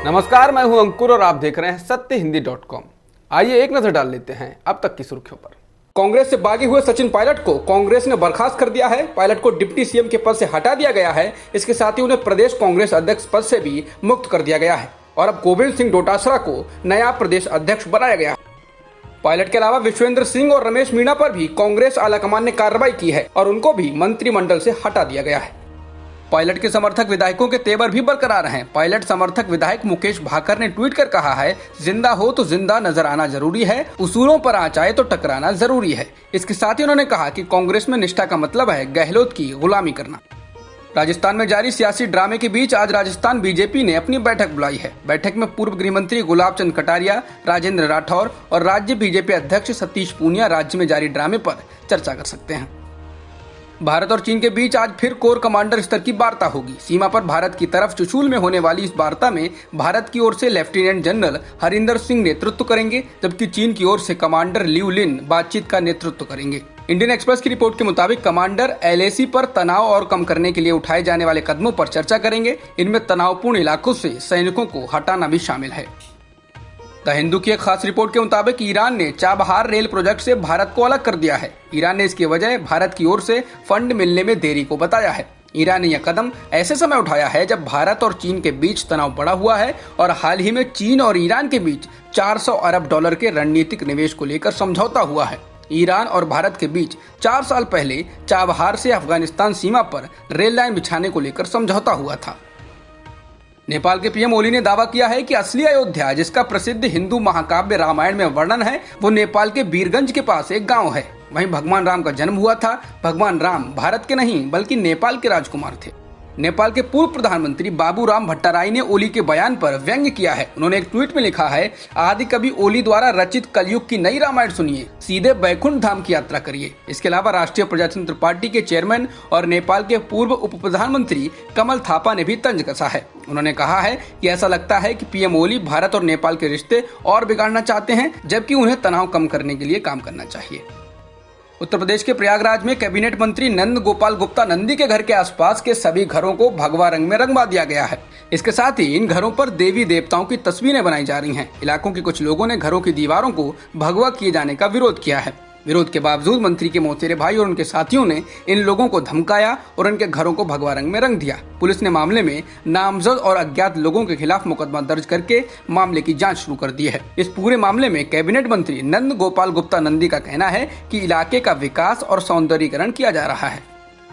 नमस्कार, मैं हूं अंकुर और आप देख रहे हैं सत्यहिंदी.com। आइए एक नजर डाल लेते हैं अब तक की सुर्खियों पर। कांग्रेस से बागी हुए सचिन पायलट को कांग्रेस ने बर्खास्त कर दिया है। पायलट को डिप्टी सीएम के पद से हटा दिया गया है। इसके साथ ही उन्हें प्रदेश कांग्रेस अध्यक्ष पद से भी मुक्त कर दिया गया है और अब गोविंद सिंह डोटासरा को नया प्रदेश अध्यक्ष बनाया गया है। पायलट के अलावा विश्वेंद्र सिंह और रमेश मीणा पर भी कांग्रेस आलाकमान ने कार्रवाई की है और उनको भी मंत्रिमंडल से हटा दिया गया है। पायलट के समर्थक विधायकों के तेवर भी बरकरार हैं। पायलट समर्थक विधायक मुकेश भाकर ने ट्वीट कर कहा है, जिंदा हो तो जिंदा नजर आना जरूरी है, उसूलों पर आंच आए तो टकराना जरूरी है। इसके साथ ही उन्होंने कहा कि कांग्रेस में निष्ठा का मतलब है गहलोत की गुलामी करना। राजस्थान में जारी सियासी ड्रामे के बीच आज राजस्थान बीजेपी ने अपनी बैठक बुलाई है। बैठक में पूर्व गृह मंत्री गुलाब चंद कटारिया, राजेंद्र राठौर और राज्य बीजेपी अध्यक्ष सतीश पूनिया राज्य में जारी ड्रामे पर चर्चा कर सकते हैं। भारत और चीन के बीच आज फिर कोर कमांडर स्तर की वार्ता होगी। सीमा पर भारत की तरफ चुशूल में होने वाली इस वार्ता में भारत की ओर से लेफ्टिनेंट जनरल हरिंदर सिंह नेतृत्व करेंगे, जबकि चीन की ओर से कमांडर लिउ लिन बातचीत का नेतृत्व करेंगे। इंडियन एक्सप्रेस की रिपोर्ट के मुताबिक कमांडर एलएसी पर तनाव और कम करने के लिए उठाए जाने वाले कदमों पर चर्चा करेंगे। इनमें तनावपूर्ण इलाकों से सैनिकों को हटाना भी शामिल है। द हिंदू की एक खास रिपोर्ट के मुताबिक ईरान ने चाबहार रेल प्रोजेक्ट से भारत को अलग कर दिया है। ईरान ने इसकी वजह भारत की ओर से फंड मिलने में देरी को बताया है। ईरान ने यह कदम ऐसे समय उठाया है जब भारत और चीन के बीच तनाव बढ़ा हुआ है और हाल ही में चीन और ईरान के बीच 400 अरब डॉलर के रणनीतिक निवेश को लेकर समझौता हुआ है। ईरान और भारत के बीच 4 साल पहले चाबहार से अफगानिस्तान सीमा पर रेल लाइन बिछाने को लेकर समझौता हुआ था। नेपाल के पीएम ओली ने दावा किया है कि असली अयोध्या, जिसका प्रसिद्ध हिंदू महाकाव्य रामायण में वर्णन है, वो नेपाल के बीरगंज के पास एक गांव है। वहीं भगवान राम का जन्म हुआ था। भगवान राम भारत के नहीं बल्कि नेपाल के राजकुमार थे। नेपाल के पूर्व प्रधानमंत्री बाबू राम भट्टाराई ने ओली के बयान पर व्यंग्य किया है। उन्होंने एक ट्वीट में लिखा है, आदि कवि ओली द्वारा रचित कलयुग की नई रामायण सुनिए, सीधे बैकुंठ धाम की यात्रा करिए। इसके अलावा राष्ट्रीय प्रजातंत्र पार्टी के चेयरमैन और नेपाल के पूर्व उप प्रधानमंत्री कमल थापा ने भी तंज कसा है। उन्होंने कहा है कि ऐसा लगता है कि पीएम ओली भारत और नेपाल के रिश्ते और बिगाड़ना चाहते हैं, जबकि उन्हें तनाव कम करने के लिए काम करना चाहिए। उत्तर प्रदेश के प्रयागराज में कैबिनेट मंत्री नंद गोपाल गुप्ता नंदी के घर के आसपास के सभी घरों को भगवा रंग में रंगवा दिया गया है। इसके साथ ही इन घरों पर देवी देवताओं की तस्वीरें बनाई जा रही हैं। इलाकों के कुछ लोगों ने घरों की दीवारों को भगवा किए जाने का विरोध किया है। विरोध के बावजूद मंत्री के मौसेरे भाई और उनके साथियों ने इन लोगों को धमकाया और उनके घरों को भगवा रंग में रंग दिया। पुलिस ने मामले में नामजद और अज्ञात लोगों के खिलाफ मुकदमा दर्ज करके मामले की जांच शुरू कर दी है। इस पूरे मामले में कैबिनेट मंत्री नंद गोपाल गुप्ता नंदी का कहना है कि इलाके का विकास और सौंदर्यीकरण किया जा रहा है।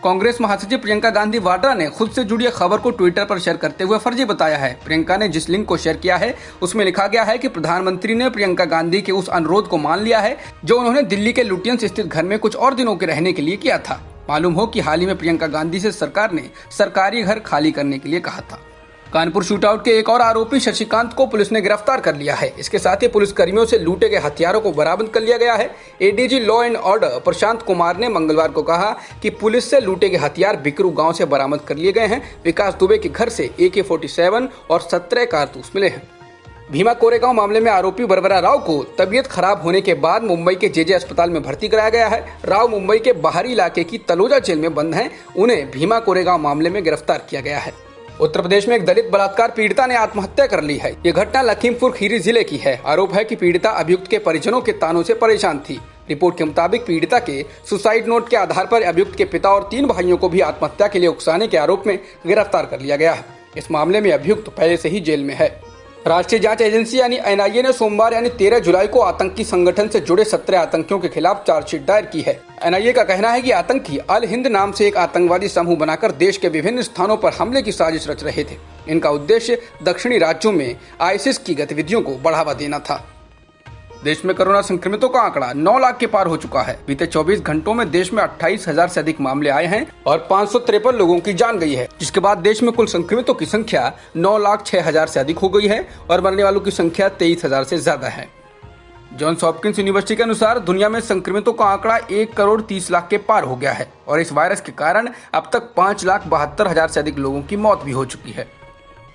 कांग्रेस महासचिव प्रियंका गांधी वाड्रा ने खुद से जुड़ी खबर को ट्विटर पर शेयर करते हुए फर्जी बताया है। प्रियंका ने जिस लिंक को शेयर किया है उसमें लिखा गया है कि प्रधानमंत्री ने प्रियंका गांधी के उस अनुरोध को मान लिया है जो उन्होंने दिल्ली के लुटियंस स्थित घर में कुछ और दिनों के रहने के लिए किया था। मालूम हो कि हाल ही में प्रियंका गांधी से सरकार ने सरकारी घर खाली करने के लिए कहा था। कानपुर शूटआउट के एक और आरोपी शशिकांत को पुलिस ने गिरफ्तार कर लिया है। इसके साथ ही पुलिस कर्मियों से लूटे गए हथियारों को बरामद कर लिया गया है। ADG law and order Prashant Kumar ने मंगलवार को कहा कि पुलिस से लूटे गए हथियार बिकरू गांव से बरामद कर लिए गए हैं। विकास दुबे के घर से AK-47 और 17 कारतूस मिले हैं। भीमा कोरेगांव मामले में आरोपी बरबरा राव को तबीयत खराब होने के बाद मुंबई के जेजे अस्पताल में भर्ती कराया गया है। राव मुंबई के बाहरी इलाके की तलोजा जेल में बंद हैं। उन्हें भीमा कोरेगांव मामले में गिरफ्तार किया गया है। उत्तर प्रदेश में एक दलित बलात्कार पीड़िता ने आत्महत्या कर ली है। ये घटना लखीमपुर खीरी जिले की है। आरोप है कि पीड़िता अभियुक्त के परिजनों के तानों से परेशान थी। रिपोर्ट के मुताबिक पीड़िता के सुसाइड नोट के आधार पर अभियुक्त के पिता और 3 भाइयों को भी आत्महत्या के लिए उकसाने के आरोप में गिरफ्तार कर लिया गया है। इस मामले में अभियुक्त पहले से ही जेल में है। राष्ट्रीय जांच एजेंसी यानी NIA ने सोमवार यानी 13 जुलाई को आतंकी संगठन से जुड़े 17 आतंकियों के खिलाफ चार्जशीट दायर की है। NIA का कहना है कि आतंकी अल हिंद नाम से एक आतंकवादी समूह बनाकर देश के विभिन्न स्थानों पर हमले की साजिश रच रहे थे। इनका उद्देश्य दक्षिणी राज्यों में ISIS की गतिविधियों को बढ़ावा देना था। देश में कोरोना संक्रमितों का आंकड़ा 9 लाख के पार हो चुका है। बीते 24 घंटों में देश में 28,000 से अधिक मामले आए हैं और 553 लोगों की जान गई है, जिसके बाद देश में कुल संक्रमितों की संख्या 9,06,000 से अधिक हो गई है और मरने वालों की संख्या 23,000 से ज्यादा है। जॉन्स हॉपकिंस यूनिवर्सिटी के अनुसार दुनिया में संक्रमितों का आंकड़ा 1 करोड़ 30 लाख के पार हो गया है और इस वायरस के कारण अब तक 5,72,000 से अधिक लोगों की मौत भी हो चुकी है।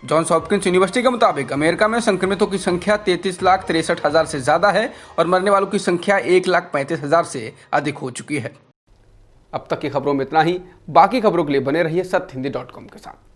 जॉन्स हॉपकिंस यूनिवर्सिटी के मुताबिक अमेरिका में संक्रमितों की संख्या 33,63,000 से ज्यादा है और मरने वालों की संख्या 1,35,000 से अधिक हो चुकी है। अब तक की खबरों में इतना ही। बाकी खबरों के लिए बने रहिए सत्यहिंदी.com के साथ।